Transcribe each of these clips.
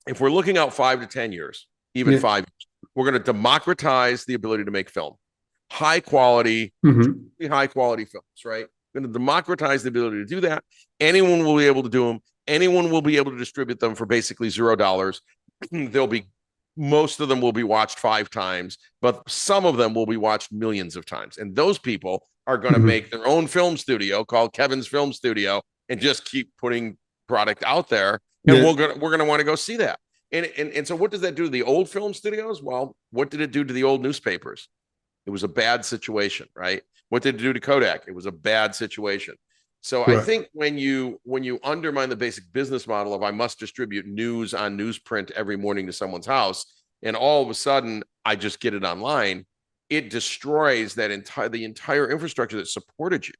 if we're looking out 5 to 10 years, even Yeah. 5 years, we're going to democratize the ability to make film, high quality, Hmm. high quality films, right? We're going to democratize the ability to do that. Anyone will be able to do them. Anyone will be able to distribute them for basically $0. They'll be Most of them will be watched 5 times, but some of them will be watched millions of times. And those people are going to Hmm. make their own film studio called Kevin's Film Studio and just keep putting product out there. And Yeah. we're gonna want to go see that. And so what does that do to the old film studios? Well, what did it do to the old newspapers? It was a bad situation, right? What did it do to Kodak? It was a bad situation. So I Right. think when you undermine the basic business model of I must distribute news on newsprint every morning to someone's house, and all of a sudden I just get it online, it destroys the entire infrastructure that supported you,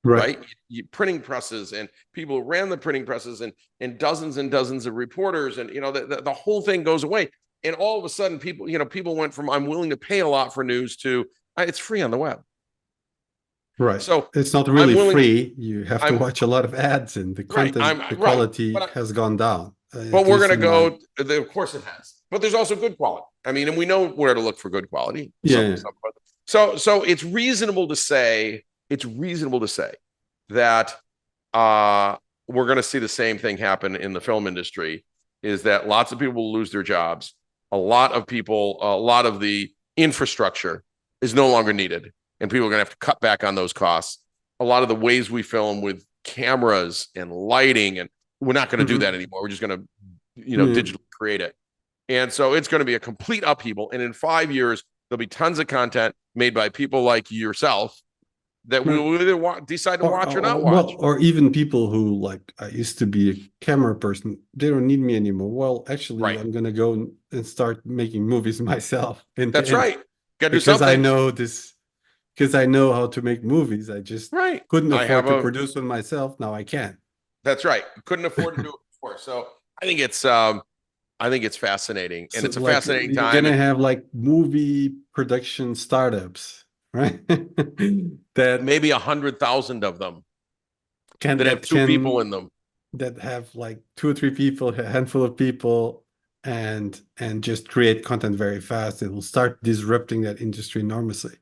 Right. right? Printing presses and people who ran the printing presses and dozens of reporters, and the whole thing goes away. And all of a sudden, people went from I'm willing to pay a lot for news to it's free on the web. Right. So It's not I'm really willing. free. You have to I'm watch a lot of ads, and the right. content, I'm the right. quality But has gone down, but at we're least gonna in my. go. Of course, it has. But there's also good quality. I mean, and we know where to look for good quality. Yeah. So it's reasonable to say that uh, we're going to see the same thing happen in the film industry. Is that lots of people will lose their jobs. A lot of the infrastructure is no longer needed, and people are going to have to cut back on those costs. A lot of the ways we film with cameras and lighting, and we're not going to do that Hmm. anymore. We're just going to, Yeah. digitally create it. And so it's going to be a complete upheaval. And in 5 years, there'll be tons of content made by people like yourself that we Right. will either decide to watch or not Well, watch. or even people who, like, I used to be a camera person, they don't need me anymore. Well, actually, Right. I'm gonna go and start making movies myself end to That's end right. Got to do because I something. know this, because I know how to make movies. I just Right. couldn't I afford have to a, produce one myself. Now I can. that's right. Couldn't afford to do it before. So I think it's, fascinating, and So, it's a like, fascinating you're time. gonna And have like movie production startups, right? That maybe 100,000 of them can that have that two people can in them. that have like two or three people, a handful of people, and just create content very fast. It will start disrupting that industry enormously.